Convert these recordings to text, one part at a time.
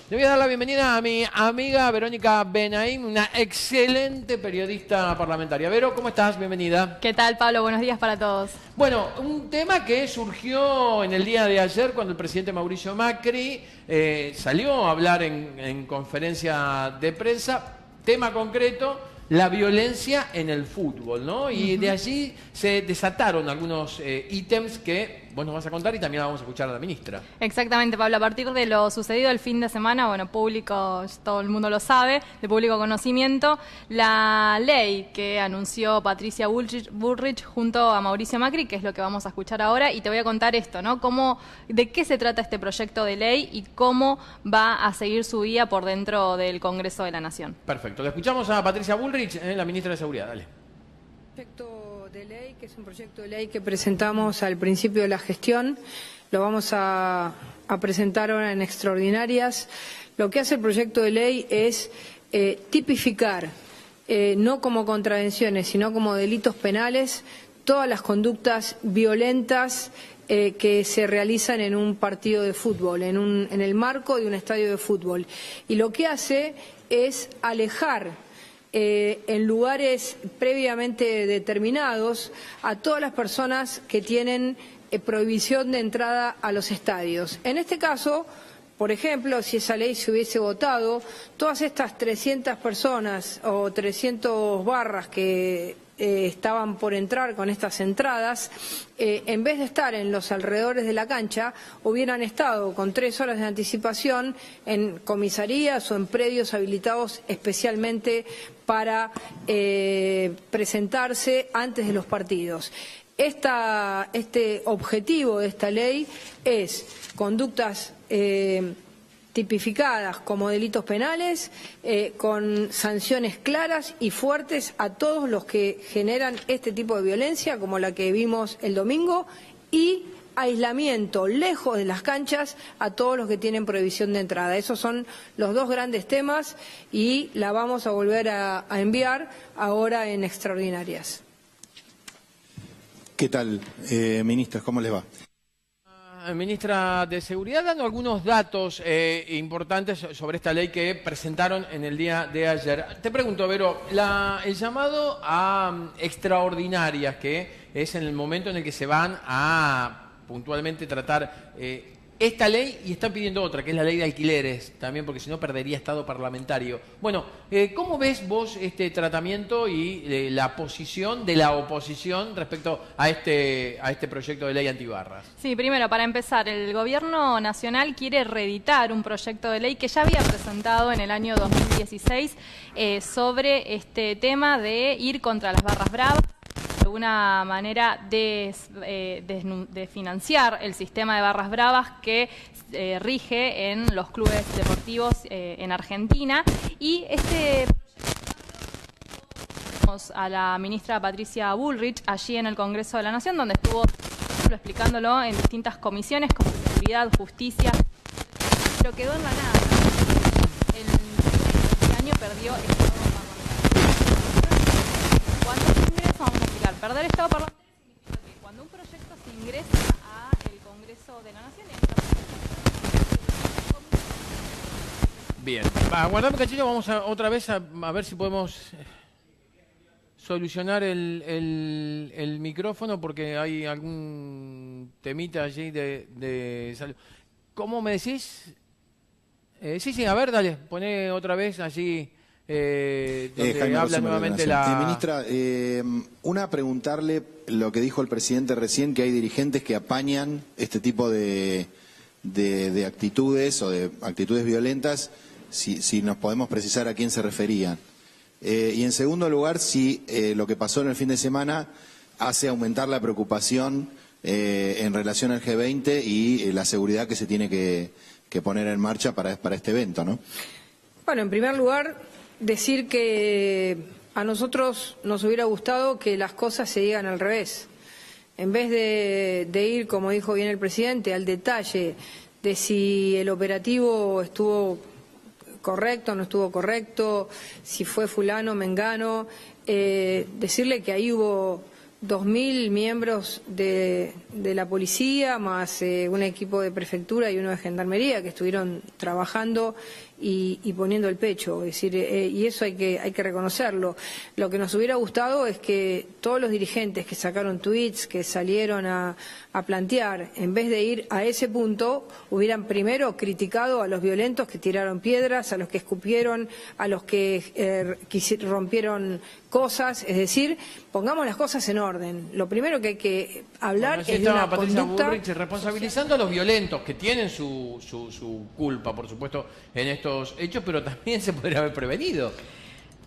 Le voy a dar la bienvenida a mi amiga Verónica Benaim, una excelente periodista parlamentaria. Vero, ¿cómo estás? Bienvenida. ¿Qué tal, Pablo? Buenos días para todos. Bueno, un tema que surgió en el día de ayer cuando el presidente Mauricio Macri salió a hablar en conferencia de prensa, tema concreto, la violencia en el fútbol, ¿no? Y de allí se desataron algunos ítems que vos nos vas a contar y también la vamos a escuchar a la ministra. Exactamente, Pablo. A partir de lo sucedido el fin de semana, bueno, público, todo el mundo lo sabe, de público conocimiento, la ley que anunció Patricia Bullrich junto a Mauricio Macri, que es lo que vamos a escuchar ahora, y te voy a contar esto, ¿no? De qué se trata este proyecto de ley y cómo va a seguir su vía por dentro del Congreso de la Nación. Perfecto. Le escuchamos a Patricia Bullrich, la ministra de Seguridad. Dale. Proyecto de ley, que es un proyecto de ley que presentamos al principio de la gestión, lo vamos a presentar ahora en extraordinarias. Lo que hace el proyecto de ley es tipificar, no como contravenciones, sino como delitos penales, todas las conductas violentas que se realizan en un partido de fútbol, en el marco de un estadio de fútbol. Y lo que hace es alejar en lugares previamente determinados a todas las personas que tienen prohibición de entrada a los estadios. En este caso, por ejemplo, si esa ley se hubiese votado, todas estas 300 personas o 300 barras que estaban por entrar con estas entradas, en vez de estar en los alrededores de la cancha, hubieran estado con 3 horas de anticipación en comisarías o en predios habilitados especialmente para presentarse antes de los partidos. Este objetivo de esta ley es conductas tipificadas como delitos penales, con sanciones claras y fuertes a todos los que generan este tipo de violencia, como la que vimos el domingo, y aislamiento lejos de las canchas a todos los que tienen prohibición de entrada. Esos son los dos grandes temas y la vamos a volver a enviar ahora en extraordinarias. ¿Qué tal, ministras? ¿Cómo les va? Ministra de Seguridad, dando algunos datos importantes sobre esta ley que presentaron en el día de ayer. Te pregunto, Vero, el llamado a extraordinarias, que es en el momento en el que se van a puntualmente tratar esta ley y están pidiendo otra, que es la ley de alquileres, también porque si no perdería estado parlamentario. Bueno, ¿cómo ves vos este tratamiento y la posición de la oposición respecto a este proyecto de ley antibarras? Sí, primero, para empezar, el Gobierno Nacional quiere reeditar un proyecto de ley que ya había presentado en el año 2016 sobre este tema de ir contra las barras bravas, de una manera de financiar el sistema de barras bravas que rige en los clubes deportivos en Argentina. Y a la ministra Patricia Bullrich allí en el Congreso de la Nación, donde estuvo explicándolo en distintas comisiones como Seguridad, Justicia, pero quedó en la nada. Este año perdió estado parlamentario. Cuando se ingresa, vamos a explicar, perder estado parlamentario significa que cuando un proyecto se ingresa al Congreso de la Nación, bien, aguardame un cachito, vamos otra vez a ver si podemos solucionar el micrófono porque hay algún temita allí de salud. ¿Cómo me decís? Sí, a ver, dale, poné otra vez allí donde habla nuevamente la... Ministra, preguntarle lo que dijo el presidente recién, que hay dirigentes que apañan este tipo de actitudes o de actitudes violentas, si nos podemos precisar a quién se referían. Y en segundo lugar, si lo que pasó en el fin de semana hace aumentar la preocupación en relación al G20 y la seguridad que se tiene que poner en marcha para este evento, ¿no? Bueno, en primer lugar, decir que a nosotros nos hubiera gustado que las cosas se digan al revés. En vez de ir, como dijo bien el presidente, al detalle de si el operativo estuvo correcto, no estuvo correcto, si fue fulano, mengano, decirle que ahí hubo 2.000 miembros de la policía, más un equipo de prefectura y uno de gendarmería que estuvieron trabajando y poniendo el pecho, es decir, y eso hay que reconocerlo. Lo que nos hubiera gustado es que todos los dirigentes que sacaron tweets, que salieron a plantear, en vez de ir a ese punto, hubieran primero criticado a los violentos que tiraron piedras, a los que escupieron, a los que rompieron cosas, es decir, pongamos las cosas en orden. Lo primero que hay que hablar es de una Patricia conducta... Bullrich responsabilizando a los violentos, que tienen su culpa, por supuesto, en estos hechos, pero también se podría haber prevenido.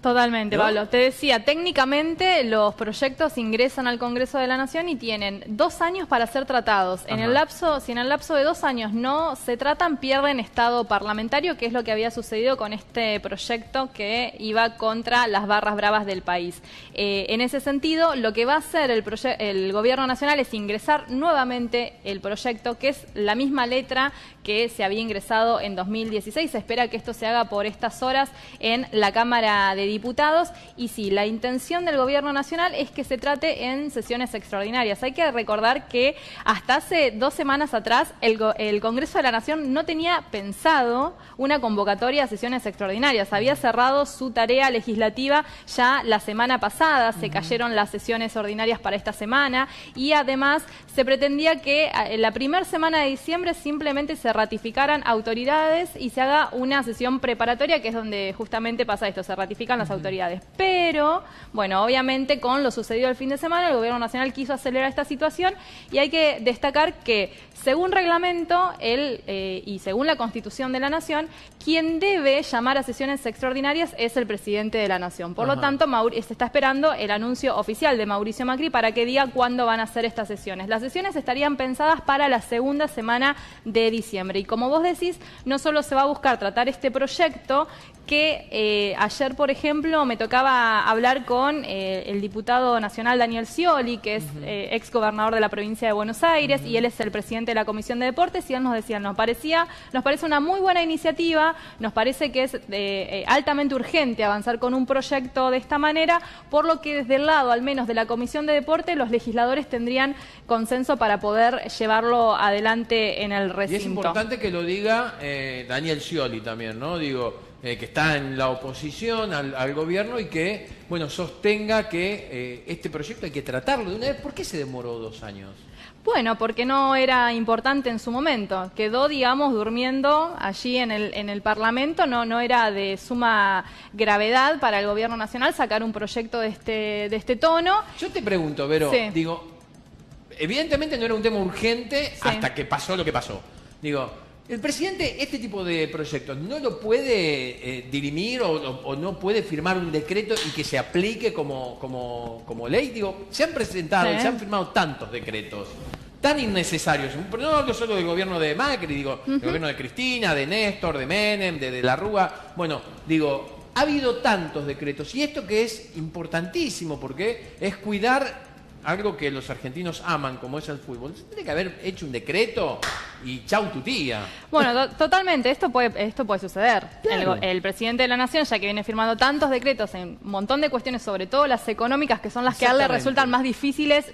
Totalmente, ¿No? Pablo. Te decía, técnicamente los proyectos ingresan al Congreso de la Nación y tienen 2 años para ser tratados. Si en el lapso de 2 años no se tratan, pierden estado parlamentario, que es lo que había sucedido con este proyecto que iba contra las barras bravas del país. En ese sentido, lo que va a hacer el Gobierno Nacional es ingresar nuevamente el proyecto, que es la misma letra que se había ingresado en 2016. Se espera que esto se haga por estas horas en la Cámara de Diputados, y sí, la intención del Gobierno Nacional es que se trate en sesiones extraordinarias. Hay que recordar que hasta hace 2 semanas atrás el Congreso de la Nación no tenía pensado una convocatoria a sesiones extraordinarias. Había cerrado su tarea legislativa ya la semana pasada, se cayeron las sesiones ordinarias para esta semana, y además se pretendía que en la primera semana de diciembre simplemente se ratificaran autoridades y se haga una sesión preparatoria, que es donde justamente pasa esto, se ratifican las autoridades. Pero, bueno, obviamente con lo sucedido el fin de semana, el Gobierno Nacional quiso acelerar esta situación, y hay que destacar que, según reglamento y según la Constitución de la Nación, quien debe llamar a sesiones extraordinarias es el presidente de la Nación. Por lo tanto, se está esperando el anuncio oficial de Mauricio Macri para que diga cuándo van a ser estas sesiones. Las sesiones estarían pensadas para la segunda semana de diciembre. Y como vos decís, no solo se va a buscar tratar este proyecto, que ayer, por ejemplo, me tocaba hablar con el diputado nacional Daniel Scioli, que es ex gobernador de la provincia de Buenos Aires, y él es el presidente de la Comisión de Deportes, y él nos decía, nos parece una muy buena iniciativa, nos parece que es altamente urgente avanzar con un proyecto de esta manera, por lo que desde el lado, al menos de la Comisión de Deporte, los legisladores tendrían consenso para poder llevarlo adelante en el recinto. Y es importante que lo diga Daniel Scioli también, ¿no? Digo, que está en la oposición al gobierno, y que, bueno, sostenga que este proyecto hay que tratarlo de una vez. ¿Por qué se demoró 2 años? Bueno, porque no era importante en su momento. Quedó, digamos, durmiendo allí en el Parlamento. No era de suma gravedad para el Gobierno Nacional sacar un proyecto de este tono. Yo te pregunto, Vero, Sí. digo, evidentemente no era un tema urgente hasta que pasó lo que pasó. Digo, el presidente este tipo de proyectos no lo puede dirimir o no puede firmar un decreto y que se aplique como ley. Digo, se han presentado y se han firmado tantos decretos tan innecesarios, pero no hablo solo del gobierno de Macri, digo, del gobierno de Cristina, de Néstor, de Menem, de la Rúa. Bueno, digo, ha habido tantos decretos, y esto que es importantísimo, porque es cuidar algo que los argentinos aman, como es el fútbol. Se tiene que haber hecho un decreto y chau tu tía. Bueno, totalmente, esto puede suceder. Claro. El presidente de la Nación, ya que viene firmando tantos decretos en un montón de cuestiones, sobre todo las económicas, que son las que a él le resultan más difíciles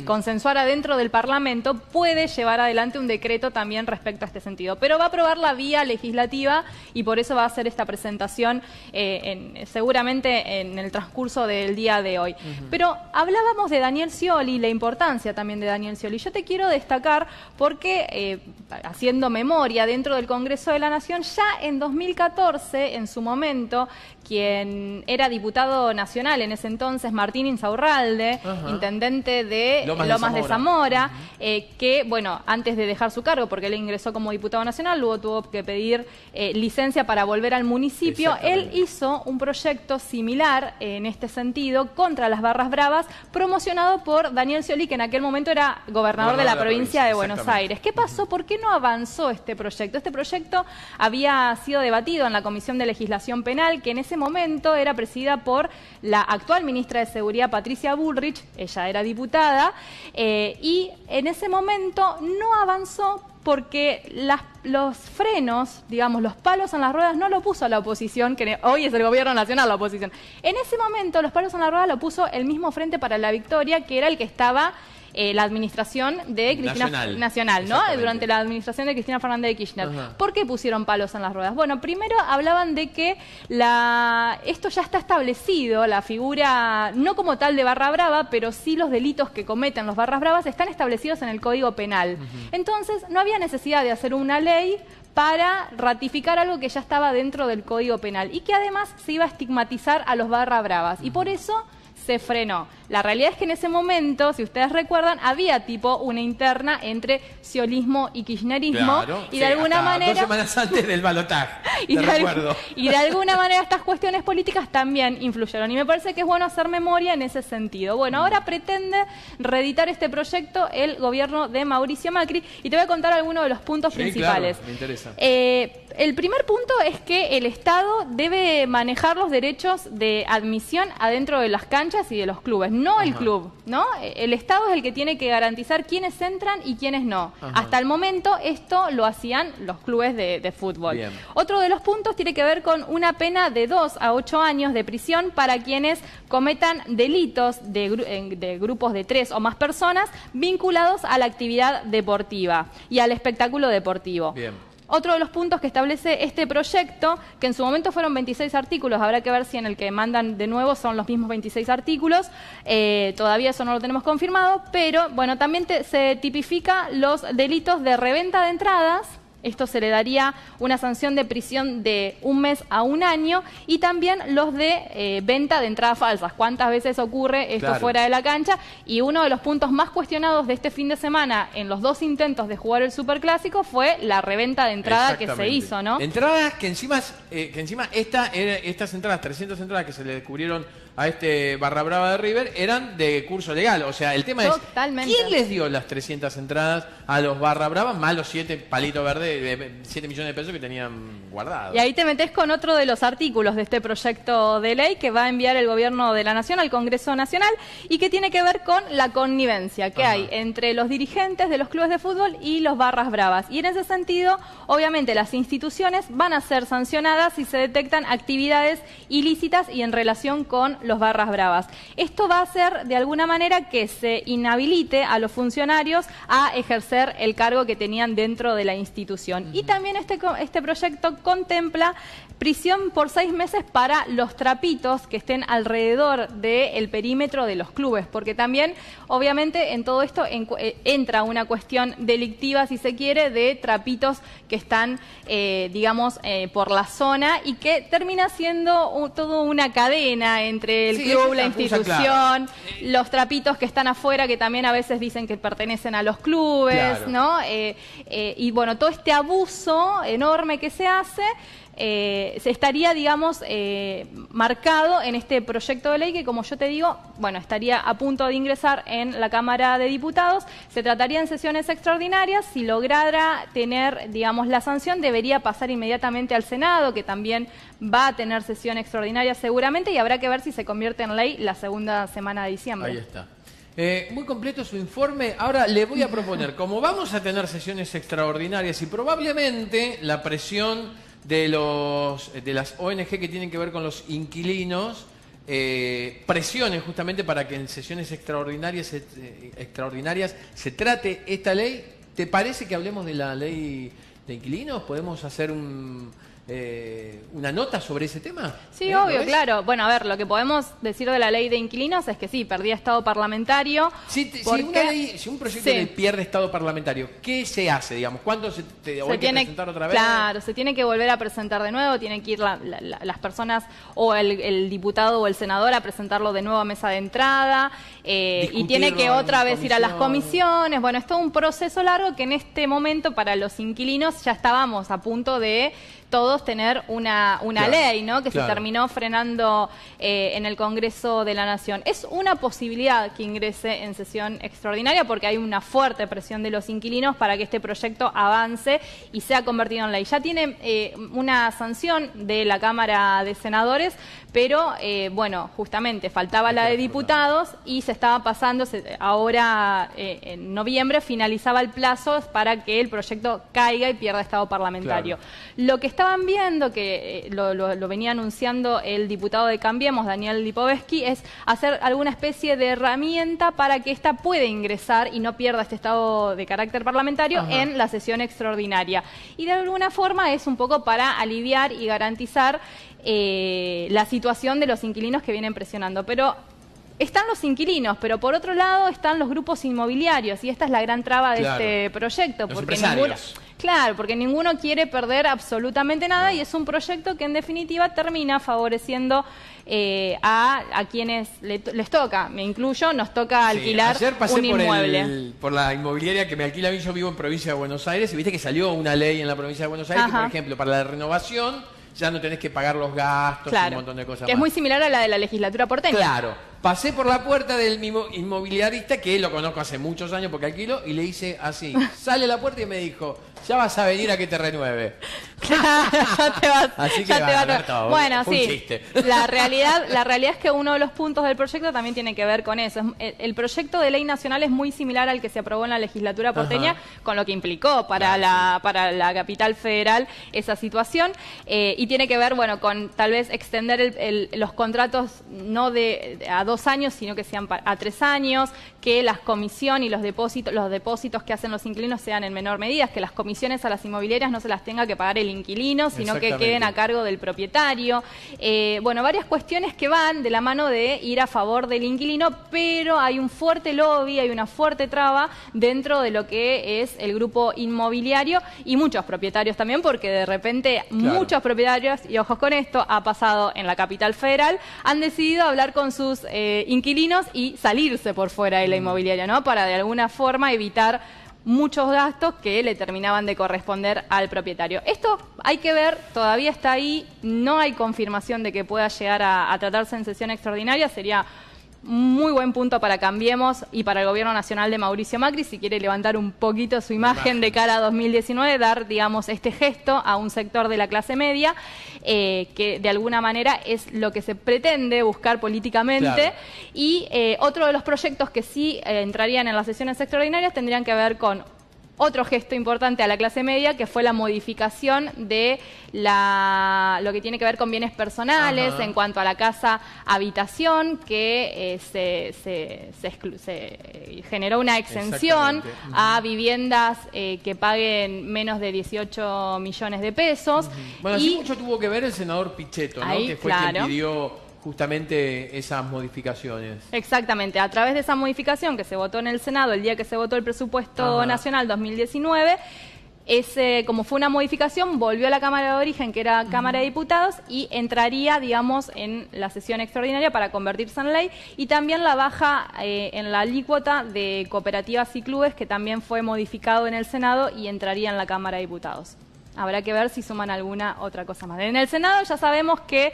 consensuar adentro del Parlamento, puede llevar adelante un decreto también respecto a este sentido. Pero va a aprobar la vía legislativa, y por eso va a hacer esta presentación seguramente en el transcurso del día de hoy. Pero hablábamos de Daniel Scioli, la importancia también de Daniel Scioli. Yo te quiero destacar porque, haciendo memoria dentro del Congreso de la Nación, ya en 2014, en su momento, quien era diputado nacional en ese entonces, Martín Insaurralde, intendente de Lomas de Zamora, que, bueno, antes de dejar su cargo, porque él ingresó como diputado nacional, luego tuvo que pedir licencia para volver al municipio, él hizo un proyecto similar en este sentido contra las barras bravas, promocionado por Daniel Scioli, que en aquel momento era gobernador de la provincia de Buenos Aires. ¿Qué pasó? ¿Por qué no avanzó este proyecto? Este proyecto había sido debatido en la Comisión de Legislación Penal, que en ese momento era presidida por la actual ministra de Seguridad, Patricia Bullrich. Ella era diputada, y en ese momento no avanzó porque los frenos, digamos, los palos en las ruedas no lo puso la oposición, que hoy es el gobierno nacional la oposición. En ese momento los palos en la rueda lo puso el mismo Frente para la Victoria, que era el que estaba la administración de Cristina Nacional, ¿no? Durante la administración de Cristina Fernández de Kirchner. Ajá. ¿Por qué pusieron palos en las ruedas? Bueno, primero hablaban de que esto ya está establecido, la figura, no como tal de barra brava, pero sí los delitos que cometen los barras bravas están establecidos en el Código Penal. Entonces, no había necesidad de hacer una ley para ratificar algo que ya estaba dentro del Código Penal y que además se iba a estigmatizar a los barra bravas. Y por eso se frenó. La realidad es que en ese momento, si ustedes recuerdan, había tipo una interna entre siolismo y kirchnerismo, Claro, y de alguna manera 2 semanas antes del balotaje, y te recuerdo. y de alguna manera estas cuestiones políticas también influyeron. Y me parece que es bueno hacer memoria en ese sentido. Bueno, ahora pretende reeditar este proyecto el gobierno de Mauricio Macri y te voy a contar algunos de los puntos principales. Claro, me interesa. El primer punto es que el Estado debe manejar los derechos de admisión adentro de las canchas y de los clubes, no el club, ¿no? El Estado es el que tiene que garantizar quiénes entran y quiénes no. Hasta el momento esto lo hacían los clubes de fútbol. Bien. Otro de los puntos tiene que ver con una pena de 2 a 8 años de prisión para quienes cometan delitos de grupos de 3 o más personas vinculados a la actividad deportiva y al espectáculo deportivo. Bien. Otro de los puntos que establece este proyecto, que en su momento fueron 26 artículos, habrá que ver si en el que mandan de nuevo son los mismos 26 artículos, todavía eso no lo tenemos confirmado, pero bueno, también se tipifica los delitos de reventa de entradas. Esto se le daría una sanción de prisión de 1 mes a 1 año y también los de venta de entradas falsas. ¿Cuántas veces ocurre esto fuera de la cancha? Y uno de los puntos más cuestionados de este fin de semana en los 2 intentos de jugar el Superclásico fue la reventa de entrada que se hizo, ¿no? Entradas que encima estas entradas, 300 entradas que se le descubrieron a este barra brava de River, eran de curso legal. O sea, el tema Totalmente. es, ¿quién les dio las 300 entradas a los barra bravas más los 7 palitos verdes de 7 millones de pesos que tenían guardados? Y ahí te metés con otro de los artículos de este proyecto de ley que va a enviar el Gobierno de la Nación al Congreso Nacional y que tiene que ver con la connivencia que hay entre los dirigentes de los clubes de fútbol y los barras bravas. Y en ese sentido, obviamente, las instituciones van a ser sancionadas si se detectan actividades ilícitas y en relación con los barras bravas. Esto va a hacer de alguna manera que se inhabilite a los funcionarios a ejercer el cargo que tenían dentro de la institución. Y también este proyecto contempla prisión por 6 meses para los trapitos que estén alrededor del perímetro de los clubes, porque también, obviamente, en todo esto entra una cuestión delictiva, si se quiere, de trapitos que están, digamos, por la zona y que termina siendo toda una cadena entre el club, la institución, los trapitos que están afuera, que también a veces dicen que pertenecen a los clubes, ¿no? Y bueno, todo este abuso enorme que se hace, se estaría, digamos, marcado en este proyecto de ley que, como yo te digo, bueno, estaría a punto de ingresar en la Cámara de Diputados. Se trataría en sesiones extraordinarias. Si lograra tener, digamos, la sanción, debería pasar inmediatamente al Senado, que también va a tener sesión extraordinaria seguramente, y habrá que ver si se convierte en ley la segunda semana de diciembre. Ahí está. Muy completo su informe. Ahora le voy a proponer, como vamos a tener sesiones extraordinarias y probablemente la presión de las ONG que tienen que ver con los inquilinos presionen justamente para que en sesiones extraordinarias se trate esta ley. ¿Te parece que hablemos de la ley de inquilinos? ¿Podemos hacer una nota sobre ese tema? Sí, obvio, claro. Bueno, a ver, lo que podemos decir de la ley de inquilinos es que sí, perdía estado parlamentario. Si un proyecto de ley pierde estado parlamentario, ¿qué se hace, digamos? ¿Cuándo hay que presentar otra vez? Claro, se tiene que volver a presentar de nuevo, tienen que ir las personas o el diputado o el senador a presentarlo de nuevo a mesa de entrada y tiene que otra vez ir a las comisiones. Bueno, es todo un proceso largo que en este momento para los inquilinos ya estábamos a punto de todos tener una Claro, ley, ¿no? Que claro. se terminó frenando en el Congreso de la Nación. Es una posibilidad que ingrese en sesión extraordinaria porque hay una fuerte presión de los inquilinos para que este proyecto avance y sea convertido en ley. Ya tiene una sanción de la Cámara de Senadores, pero bueno, justamente faltaba la de diputados y se estaba pasando, ahora en noviembre finalizaba el plazo para que el proyecto caiga y pierda estado parlamentario. Claro. Lo que estaban viendo, que lo venía anunciando el diputado de Cambiemos, Daniel Lipovetsky, es hacer alguna especie de herramienta para que ésta pueda ingresar y no pierda este estado de carácter parlamentario en la sesión extraordinaria. Y de alguna forma es un poco para aliviar y garantizar la situación de los inquilinos que vienen presionando. Pero están los inquilinos, pero por otro lado están los grupos inmobiliarios y esta es la gran traba de este proyecto. Los porque empresarios. Claro, porque ninguno quiere perder absolutamente nada y es un proyecto que en definitiva termina favoreciendo a quienes les toca, me incluyo, nos toca alquilar ayer pasé un inmueble. por la inmobiliaria que me alquila a mí, yo vivo en provincia de Buenos Aires y viste que salió una ley en la provincia de Buenos Aires que, por ejemplo, para la renovación ya no tenés que pagar los gastos y un montón de cosas que más. es muy similar a la de la legislatura porteña. Claro. Pasé por la puerta del mismo inmobiliarista, que lo conozco hace muchos años porque alquilo, y le hice así. Sale a la puerta y me dijo, ya vas a venir a que te renueve. Claro, ya te vas. Así que ya te va a vas ver todo. Bueno, Fue un sí. chiste. La realidad es que uno de los puntos del proyecto también tiene que ver con eso. El proyecto de ley nacional es muy similar al que se aprobó en la legislatura porteña, con lo que implicó para la capital federal esa situación. Y tiene que ver, bueno, con tal vez extender los contratos no a 2 años, sino que sean a 3 años, que las comisiones y los depósitos que hacen los inquilinos sean en menor medida, que las comisiones a las inmobiliarias no se las tenga que pagar el inquilino, sino que queden a cargo del propietario. Bueno, varias cuestiones que van de la mano de ir a favor del inquilino, pero hay un fuerte lobby, hay una fuerte traba dentro de lo que es el grupo inmobiliario y muchos propietarios también, porque de repente muchos propietarios, y ojos con esto, ha pasado en la capital federal, han decidido hablar con sus inquilinos y salirse por fuera de la inmobiliaria, ¿no? Para de alguna forma evitar muchos gastos que le terminaban de corresponder al propietario. Esto hay que ver, todavía está ahí, no hay confirmación de que pueda llegar a tratarse en sesión extraordinaria, sería muy buen punto para Cambiemos y para el gobierno nacional de Mauricio Macri, si quiere levantar un poquito su imagen de cara a 2019, dar, digamos, este gesto a un sector de la clase media, que de alguna manera es lo que se pretende buscar políticamente. Y otro de los proyectos que sí entrarían en las sesiones extraordinarias tendrían que ver con otro gesto importante a la clase media, que fue la modificación de lo que tiene que ver con bienes personales en cuanto a la casa habitación, que se generó una exención a viviendas que paguen menos de 18 millones de pesos. Bueno, así mucho tuvo que ver el senador Pichetto, ¿no? Que fue quien pidió justamente esas modificaciones. Exactamente, a través de esa modificación que se votó en el Senado el día que se votó el presupuesto nacional 2019, como fue una modificación, volvió a la Cámara de Origen, que era Cámara de Diputados, y entraría, digamos, en la sesión extraordinaria para convertirse en ley, y también la baja en la alícuota de cooperativas y clubes, que también fue modificado en el Senado y entraría en la Cámara de Diputados. Habrá que ver si suman alguna otra cosa más. En el Senado ya sabemos que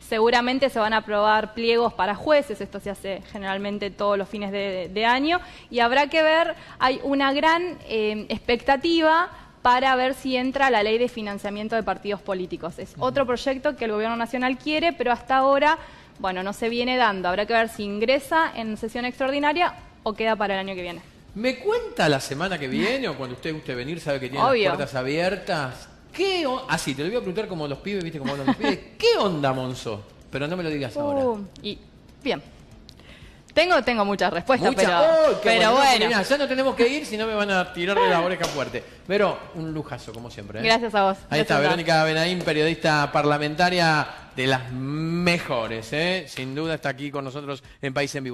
seguramente se van a aprobar pliegos para jueces, esto se hace generalmente todos los fines de año, y habrá que ver, hay una gran expectativa para ver si entra la ley de financiamiento de partidos políticos. Es otro proyecto que el Gobierno Nacional quiere, pero hasta ahora, bueno, no se viene dando. Habrá que ver si ingresa en sesión extraordinaria o queda para el año que viene. ¿Me cuenta la semana que viene o cuando usted guste venir, sabe que tiene las puertas abiertas? Sí, te lo voy a preguntar como los pibes, ¿viste? Como hablan los pibes. ¿Qué onda, Monzó? Pero no me lo digas ahora. Bien. Tengo muchas respuestas, pero bueno. Mirá, ya no tenemos que ir, si no me van a tirar de la oreja fuerte. Pero un lujazo, como siempre. Gracias a vos. Ahí está, Verónica Benaim, periodista parlamentaria de las mejores. Sin duda está aquí con nosotros en País en Vivo.